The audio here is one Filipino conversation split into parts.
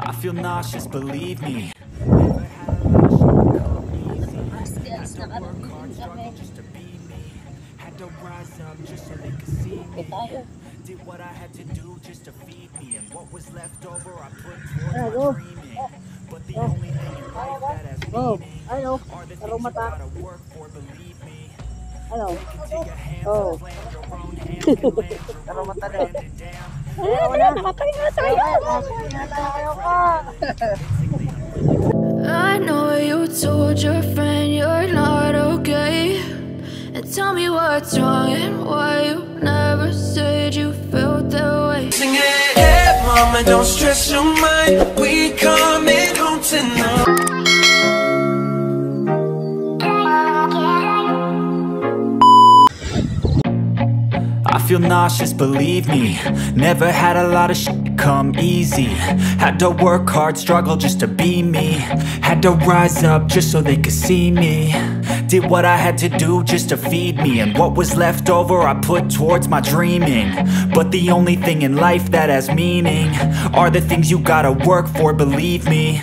I feel nauseous, believe me. Did what I had to do just to feed me, and what was left over I put towards my dreaming. But the only thing in life that has meaning are the things you gotta work for, believe me. Take it to your hands and plan your own hands can land your own brand and damn. I know you told your friend you're not okay, and tell me what's wrong and why you never said you felt that way. Sing it, hey mama, don't stress your mind, we coming home tonight. I feel nauseous, believe me. Never had a lot of shit come easy. Had to work hard, struggle just to be me. Had to rise up just so they could see me. Did what I had to do just to feed me, and what was left over I put towards my dreaming. But the only thing in life that has meaning are the things you gotta work for, believe me.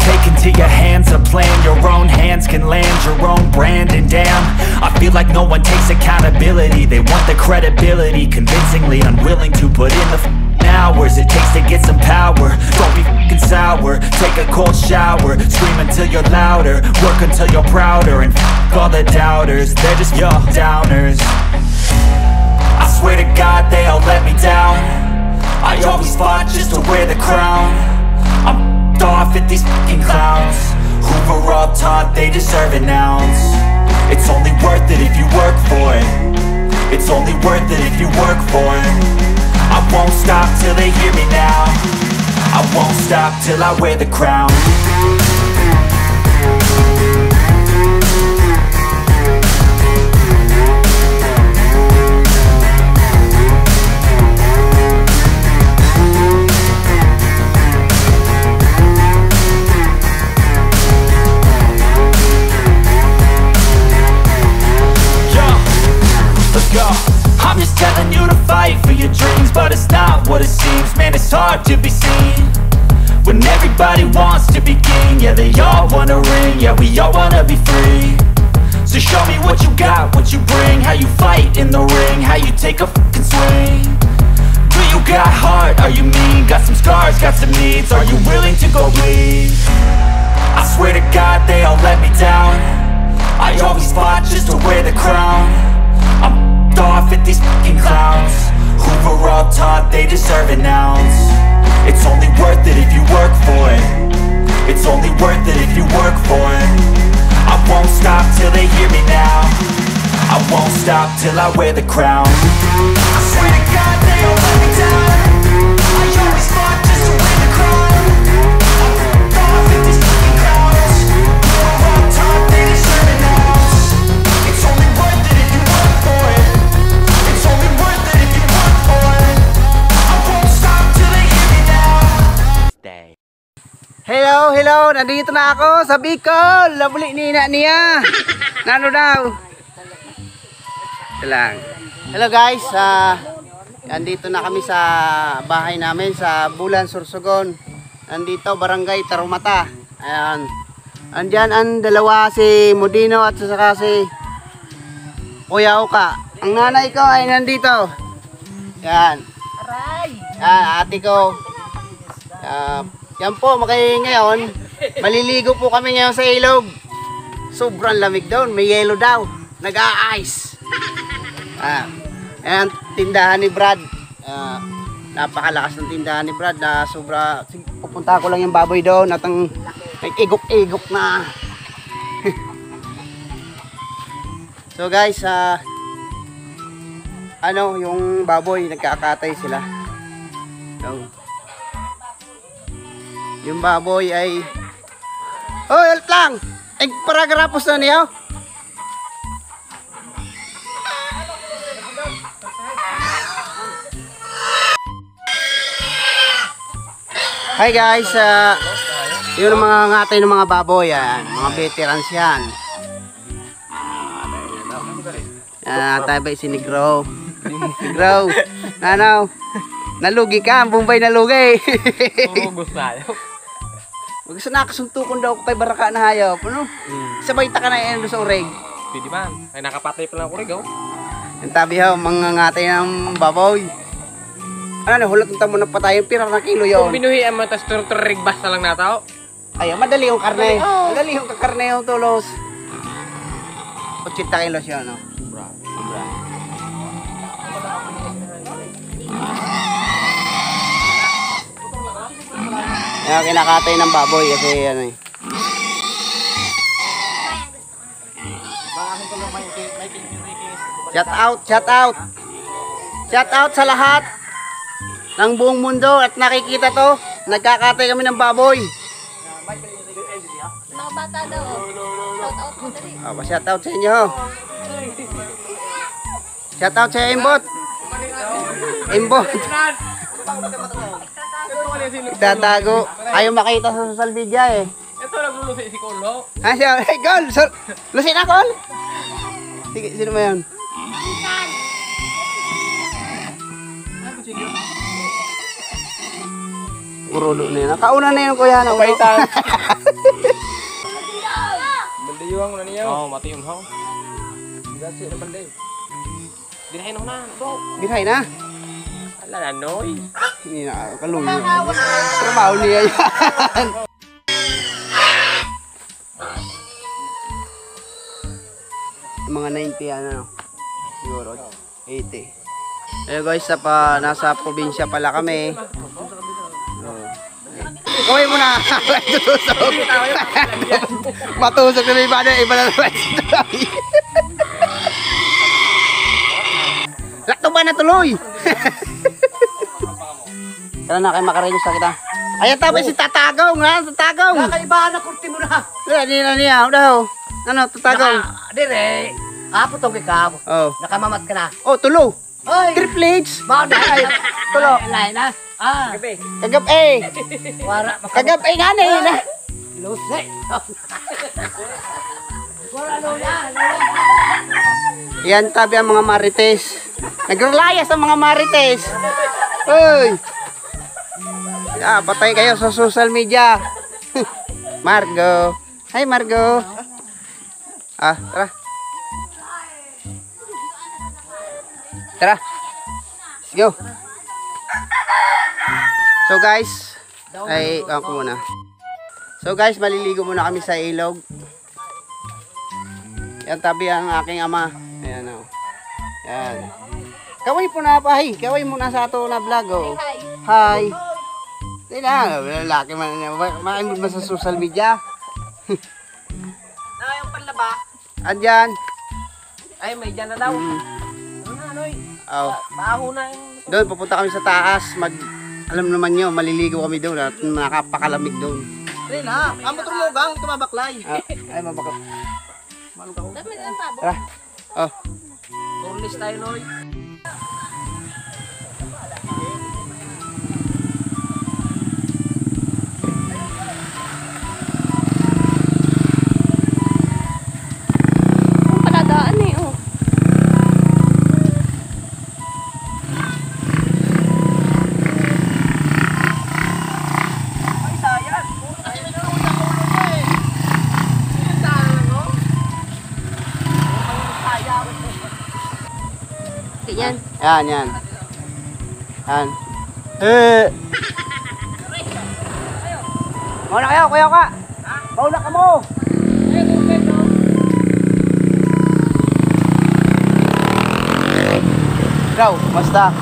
Take into your hands a plan, your own hands can land your own brand, and damn, I feel like no one takes accountability. They want the credibility, convincingly unwilling to put in the hours it takes to get some power. Don't be f***ing sour, take a cold shower, scream until you're louder, work until you're prouder, and f*** all the doubters, they're just your downers. I swear to God they all let me down. I always fought just to wear the crown. I'm off at these fucking clowns who were all taught they deserve an ounce. It's only worth it if you work for it. It's only worth it if you work for it. I won't stop till they hear me now. I won't stop till I wear the crown. I'm just telling you to fight for your dreams, but it's not what it seems. Man, it's hard to be seen when everybody wants to be king. Yeah, they all wanna ring, yeah, we all wanna be free. So show me what you got, what you bring, how you fight in the ring, how you take a fucking swing. Do you got heart, are you mean? Got some scars, got some needs, are you willing to go bleed? I swear to God they all let me down. I always fought just to wear the crown. I'm off at these fucking clowns who were all taught they deserve an ounce. It's only worth it if you work for it. It's only worth it if you work for it. I won't stop till they hear me now. I won't stop till I wear the crown. I swear to God they all let me down. I always fought just to wear the crown. I'm off at these fucking clowns who were all taught they deserve an ounce. It's only worth it if you work for it. Hello, hello, nandito na ako sa Bicol. Labuli niya. Nano daw? Lang. Hello guys, nandito na kami sa bahay namin sa Bulan, Sorsogon. Nandito, Barangay Tarumata. Ayan. Andyan ang dalawa, si Modino at saka si Kuya Oka. Ang nanay ko ay nandito. Yan. Yan, ate ko. Yan po, ngayon, maliligo po kami ngayon sa ilog. Sobrang lamig doon, may yelo daw. Nag-a-ice. Ayan, tindahan ni Brad. Napakalakas ng tindahan ni Brad na sobra. Pupunta ko lang yung baboy doon at ang nag-igok-igok na. So guys, yung baboy, nagkakatay sila. So, yung baboy ay help lang! Ay, paragrapos na niyo. Hi guys, yun ang mga ngatay ng mga baboy, mga veterans yan. Tayo ba si Negro? Negro, nanaw. Nalugi ka, Bombay nalugi. Tumugos na ayaw. Gusto nakasuntukon daw ko kay Baraka na hayop. Ano? Sabay ta ka na yan sa ureg. Pwede man. Ay nakapatay pa lang ako rin, oh. Ang tabi ha, mga ngatay ng baboy. Ano, hulot ng tamo na patay yung pirang na kilo Kung yun. binuhian mo, tas rigbas na lang nataw. Ay, madali yung karne. Madali yung kakarne yung tulos. 80 kilos yun, no? Kaya kinakatay ng baboy kasi ano eh. Shout out, shout out. Shout out sa lahat ng buong mundo at nakikita to. Nagkakatay kami ng baboy. Mga bata daw. Shout out mo dali. Shout out sa inyo. Shout out sa Imbot. Imbot. Itatago. Ayaw makita sa social media eh. Ito naglulusi si Kolo. Siya, hey, Col! Lusin na, Col! Sige, sino ba yan? Urulo na yun. Kauna na yun, kuya. Paitan. Bandayuhan mo na niya. Oo, mati yung hao. Gasi na banday. Dinahin ako na. Bro. Birahay na. Ala na, noy. Hindi na, kaluyo. Trabaho niya yan. Mga 90 ano, siguro 80. Ayun guys, nasa probinsya pala kami. Kaway mo na. Matusok. Matusok na iba na naman. Lakto ba na tuloy? Kaya na kayo makarelyo sa kita. Ayan tapos si Tatagaw nga, Tatagaw. Kakaibahan na kurti mo na. Niya, daw. Ano, Tatagaw? Dire. Apo tong ikaw. Oh. Nakamamat ka na. Oh, tulo. Oy. Triple H. Bao na. Tulo. Lain na. Ah. Kagab eh. Wara. Kagab eh nga na. Lusi. Wala lola. Yan tabi ang mga marites. Nagrelayas ang mga marites. Uy. Patay kayo sa social media. Margo. Hi Margo. Tara. Tara. Let's go. So guys, ako muna. So guys, maliligo muna kami sa ilog. Yan tabi ang aking ama. Ayan o. Yan. Kaway po na pa. Kaway muna sa ato na vlog. Oh. Hi. Hindi na. Lalaki man. Maangod ba sa social media? Yung panlaba. Andyan. Ay, may dyan na daw. Ano na, Noy? Oh. Baho na yung... Doon, pupunta kami sa taas. Alam naman nyo, maliligo kami doon at nakapakalamig doon. Dire na. Amo tumugang, tumabaklay. Ay, mabaka. Dami na ang tabo. Tara. Oh. Turlis tayo, Noy. Ang paladaan eh, oh. Yan. Yan. Yan. Mauna kayo, kuya ka. Mauna ka mo. Ikaw, basta.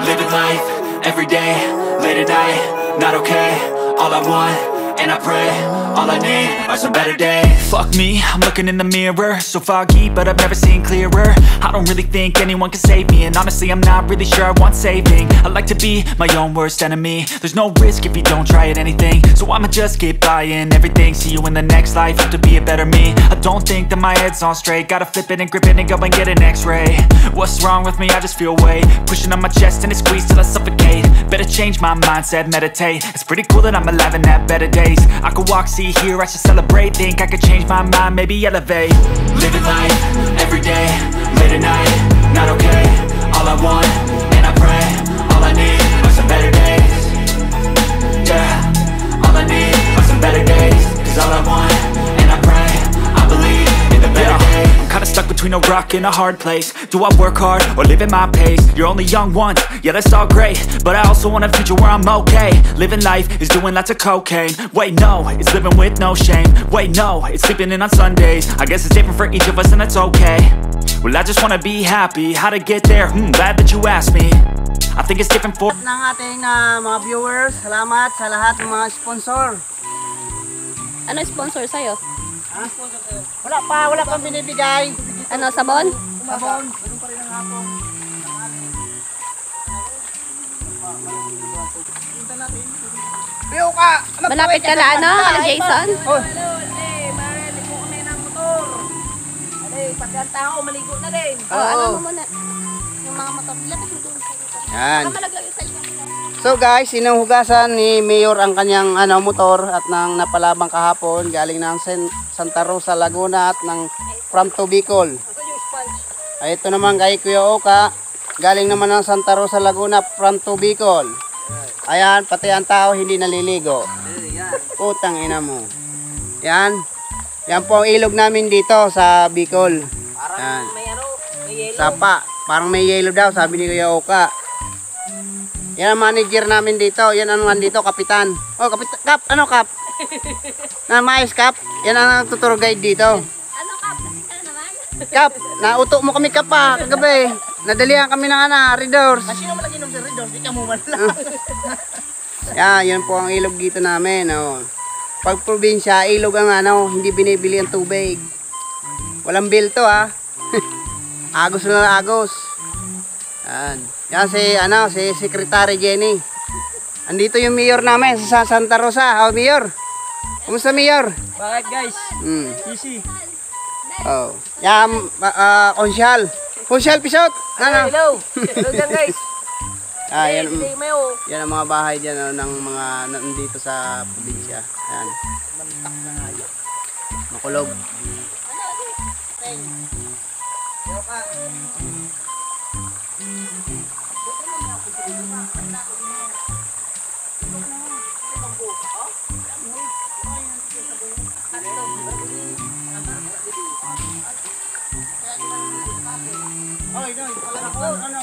Living life, every day, late at night, not okay. All I want and I pray. All I need are some better days. Fuck me, I'm looking in the mirror, so foggy, but I've never seen clearer. I don't really think anyone can save me, and honestly I'm not really sure I want saving. I like to be my own worst enemy. There's no risk if you don't try at anything, so I'ma just keep buying everything. See you in the next life, have to be a better me. I don't think that my head's on straight, gotta flip it and grip it and go and get an x-ray. What's wrong with me? I just feel weight pushing on my chest and it squeezes till I suffocate. Better change my mindset, meditate. It's pretty cool that I'm alive and have better days. I could walk, see, hear, I should celebrate. Think I could change my mind, maybe elevate. Living life, everyday, late at night, not okay. All I want, and I pray, all I need are some better days. Yeah, all I need are some better days. Cause all I want, and I pray, I believe in the better days. I'm kinda stuck between a rock and a hard place. Do I work hard or live at my pace? You're only young once, yeah that's all great, but I also want a future where I'm okay. Living life is doing lots of cocaine. Wait no, it's living with no shame. Wait no, it's sleeping in on Sundays. I guess it's different for each of us and that's okay. Well I just wanna be happy. How to get there? Glad that you asked me. I think it's different for ng ating mga viewers. Salamat sa lahat ng mga sponsor. Ano sponsor sa'yo? Wala pang binibigay. Ano, sabon? Sabon. Ganun pa rin ang hapon. Piyo ka! Malapit ka na ano, Jason? Oh. Pati ang tao, maligo na din. Ano mo muna? Yung mga motor. Lapit mo doon. Yan. Malaglag yung cellphone. So guys, sinuhugasan ni Mayor ang kanyang motor at nang napalabang kahapon galing ng Santa Rosa, Laguna at ng from to Bicol. Ay ito naman kay Kuya Oka, galing naman ng Santa Rosa, Laguna from to Bicol. Ayan, pati ang tao hindi naliligo. Putang ina mo. Yan. Yan po ang ilog namin dito sa Bicol. Yan. May ano, may yelo. Sapa, parang may yellow daw, sabi ni Kuya Oka. Yan ang manager namin dito. Yan ang nandito, kapitan. Oh, kapitan. Kap, ano kap? Na mais kap. Yan ang tour guide dito. Ano ka? Ano naman? Kap, nauto mo kami kap pa kagabi. Nadalihan kami ng Redors. Sino man nag-inom sa Redors? Di ka mo man lang. Yan po ang ilog dito namin. Oh. Pag probinsya, ilog ang hindi binibili ang tubig. Walang bill to Agos na agos. Yan. Yan si Secretary Jenny. Andito yung mayor namin sa Santa Rosa. Oh, mayor. Kumusta mayor? Bakit guys? Easy. Oh. Yan, konsyal. Konsyal, pisot. Hello. Hello dyan guys. Yan, Hey, Mayo. yan ang mga bahay dyan ng mga nandito sa probinsya. Yan. Makulog. Oy, pala ako, ano?